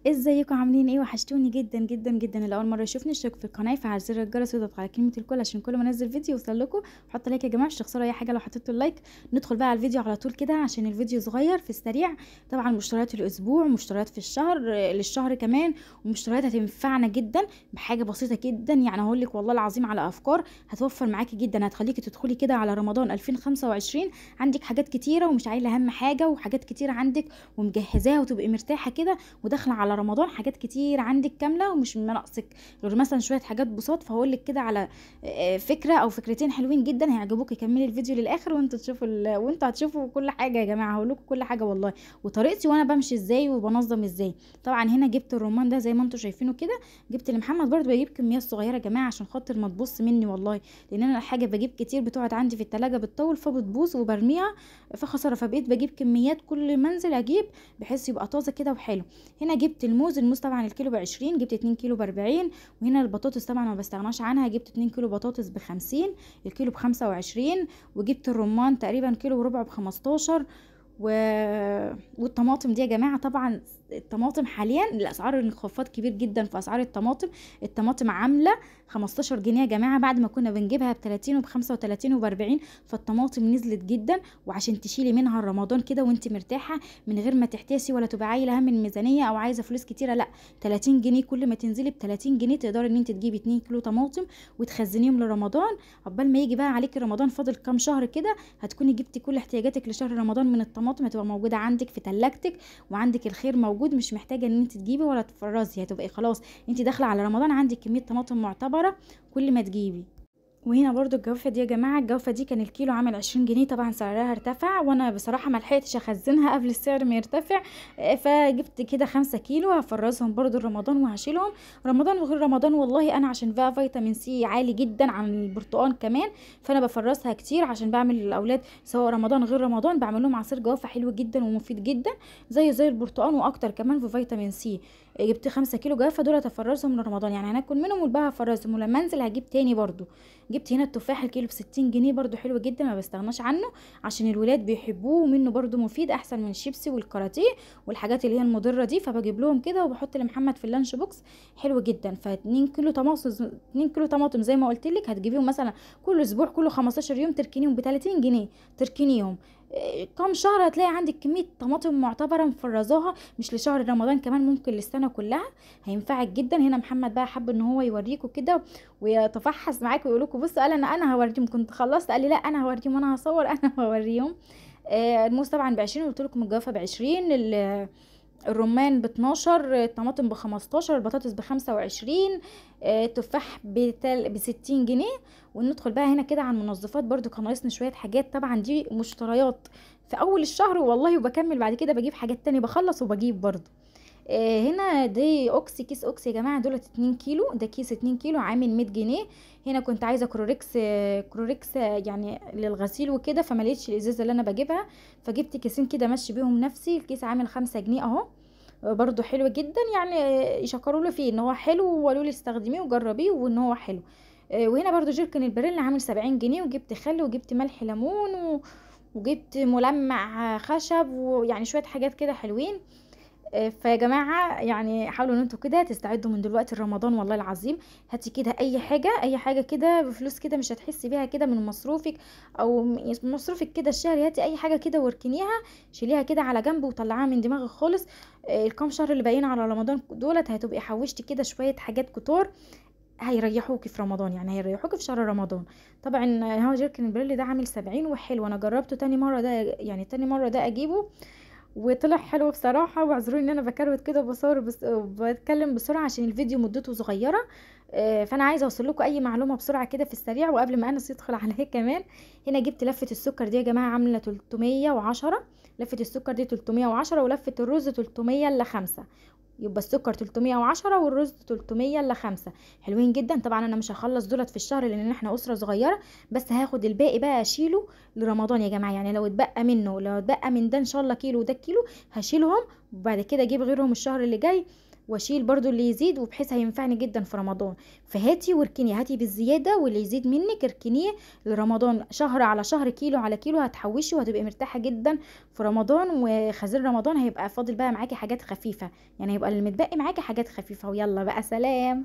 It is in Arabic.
ازيكم عاملين ايه؟ وحشتوني جدا جدا جدا. اللي اول مره يشوفني اشتركوا في القناه، فعل زر الجرس ويضغط على كلمه الكل عشان كل ما انزل فيديو يوصل لكم. حطوا لايك يا جماعه، مش تخسروا اي حاجه لو حطيتوا اللايك. ندخل بقى على الفيديو على طول كده عشان الفيديو صغير في السريع. طبعا مشتريات الاسبوع، مشتريات في الشهر، للشهر كمان، ومشتريات هتنفعنا جدا بحاجه بسيطه جدا. يعني هقول لك والله العظيم على افكار هتوفر معاكي جدا، هتخليكي تدخلي كده على رمضان 2025 عندك حاجات كتيره ومش عايله هم حاجه، وحاجات كتيره عندك ومجهزاها وتبقي مرتاحه كده، وداخله على رمضان حاجات كتير عندك كامله ومش ناقصك غير مثلا شويه حاجات بساط. فهقول لك كده على فكره او فكرتين حلوين جدا هيعجبوك. كملي الفيديو للاخر وانتوا تشوفوا وانتوا هتشوفوا كل حاجه يا جماعه. هقول لكم كل حاجه والله، وطريقتي وانا بمشي ازاي وبنظم ازاي. طبعا هنا جبت الرمان ده زي ما انتوا شايفينه كده. جبت لمحمد برضو بجيب كميات صغيره يا جماعه عشان خاطر ما تبص مني والله، لان انا الحاجه بجيب كتير بتقعد عندي في التلاجة بتطول فبتبوظ وبرميها فخساره. فبقيت بجيب كميات كل منزل اجيب بحيث يبقى طازه كده وحلو. هنا جبت الموز طبعا الكيلو ب20، جبت 2 كيلو ب40. وهنا البطاطس طبعا ما بستغناش عنها، جبت 2 كيلو بطاطس ب50، الكيلو ب25. وجبت الرمان تقريبا كيلو وربع ب15. و... والطماطم دي يا جماعه، طبعا الطماطم حاليا الاسعار انخفاض كبير جدا في اسعار الطماطم. الطماطم عامله 15 جنيه يا جماعه، بعد ما كنا بنجيبها ب30 وب35 وب40. فالطماطم نزلت جدا، وعشان تشيلي منها رمضان كده وانت مرتاحه من غير ما تحتاسي ولا تبقى عايله هم الميزانيه او عايزه فلوس كتيره، لا 30 جنيه كل ما تنزلي ب 30 جنيه تقدري ان انت تجيبي 2 كيلو طماطم وتخزنيهم لرمضان. عقبال ما يجي بقى عليكي رمضان فاضل كام شهر كده هتكوني جبتي كل احتياجاتك لشهر رمضان من الطماطم، هتبقى موجوده عندك في تلاجتك وعندك الخير موجود، مش محتاجه ان انت تجيبي ولا تفرزي. هتبقي خلاص انت داخله على رمضان عندك كميه طماطم معتبره كل ما تجيبي. وهنا برضو الجوافة دي يا جماعة، الجوافة دي كان الكيلو عامل 20 جنيه. طبعا سعرها ارتفع وانا بصراحة ملحقتش اخزنها قبل السعر ما يرتفع. فجبت كده 5 كيلو هفرزهم برضو رمضان وهشيلهم رمضان وغير رمضان. والله انا عشان بقى فيتامين سي عالي جدا عن البرتقال كمان، فانا بفرزها كتير عشان بعمل للاولاد سواء رمضان غير رمضان بعمل لهم عصير جوافة حلو جدا ومفيد جدا زي البرتقال واكتر كمان في فيتامين سي. جبت 5 كيلو جوافة دول افرزهم لرمضان، يعني هناكل منهم والباقي هفرزهم ولما انزل هجيب تاني برضو. جبت هنا التفاح الكيلو ب60 جنيه برضو حلو جدا ما بستغناش عنه عشان الولاد بيحبوه، ومنه برضو مفيد احسن من الشيبسي والكاراتيه والحاجات اللي هي المضره دي. فبجيب لهم كده وبحط لمحمد في اللانش بوكس حلو جدا. ف2 كيلو طماطم، 2 كيلو طماطم زي ما قلت لك هتجيبيهم مثلا كل اسبوع كل 15 يوم تركنيهم ب 30 جنيه تركنيهم. كام شهر هتلاقي عندك كميه طماطم معتبره مفرزاها مش لشهر رمضان كمان، ممكن للسنه كلها. هينفعك جدا. هنا محمد بقى حب ان هو يوريكم كده ويتفحص معاكم ويقول لكم بصوا، قال انا هوريهم. كنت خلصت قال لي لا انا هوريهم وانا هصور انا هوريهم. الموز طبعا ب20 قلت لكم الجوافه ب20، الرمان ب12، الطماطم ب15، البطاطس ب25، التفاح ب60 جنيه. وندخل بقى هنا كده على المنظفات، برضو كان ناقصني شويه حاجات. طبعا دي مشتريات في اول الشهر والله، وبكمل بعد كده بجيب حاجات تانية بخلص وبجيب برضو. هنا دي اوكسي، كيس اوكسي يا جماعه دولت 2 كيلو، ده كيس 2 كيلو عامل 100 جنيه. هنا كنت عايزه كروريكس، كروريكس يعني للغسيل وكده، فما لقيتش الازازه اللي انا بجيبها فجبت كيسين كده ماشي بيهم نفسي. الكيس عامل 5 جنيه اهو، برضو حلو جدا يعني. يشكروا له فيه ان هو حلو وقالوا لي استخدميه وجربيه وان هو حلو. وهنا برضو جيركن البريل عامل 70 جنيه، وجبت خل وجبت ملح ليمون وجبت ملمع خشب ويعني شويه حاجات كده حلوين. فيا جماعه يعني حاولوا ان انتوا كده تستعدوا من دلوقتي لرمضان والله العظيم. هاتي كده اي حاجه اي حاجه كده بفلوس كده مش هتحسي بيها كده من مصروفك او من مصروفك كده الشهري. هاتي اي حاجه كده واركنيها، شيليها كده على جنب وطلعيها من دماغك خالص. الكام شهر اللي باقيين على رمضان دولت هتبقي حوشتي كده شويه حاجات كتار هيريحوكي في رمضان، يعني هيريحوكي في شهر رمضان. طبعا هو جيركن البريل ده عامل 70 وحلو. انا جربته تاني مره ده، يعني تاني مره ده اجيبه وطلع حلو بصراحة. واعذروني ان انا بكروت كده بصور بس بتكلم بسرعة عشان الفيديو مدته صغيرة. فانا عايزة اوصل لكم اي معلومة بسرعة كده في السريع وقبل ما انس يدخل عليها كمان. هنا جبت لفة السكر دي يا جماعة عاملة 310، لفة السكر دي 310 ولفة الرز 300 الا 5، يبقى السكر 310 والرز 300 الا 5. حلوين جدا. طبعا انا مش هخلص دولت في الشهر لان احنا اسره صغيره، بس هاخد الباقي بقى اشيله لرمضان يا جماعه. يعني لو اتبقى منه، لو اتبقى من ده ان شاء الله كيلو وده كيلو هشيلهم وبعد كده اجيب غيرهم الشهر اللي جاي. واشيل برضو اللي يزيد، وبحيث هينفعني جدا في رمضان. فهاتي واركني، هاتي بالزياده، واللي يزيد منك اركنيه لرمضان، شهر على شهر، كيلو على كيلو، هتحوشي وهتبقي مرتاحه جدا في رمضان. وخزين رمضان هيبقى فاضل بقى معاكي حاجات خفيفه، يعني هيبقى اللي متبقي معاكي حاجات خفيفه. ويلا بقى، سلام.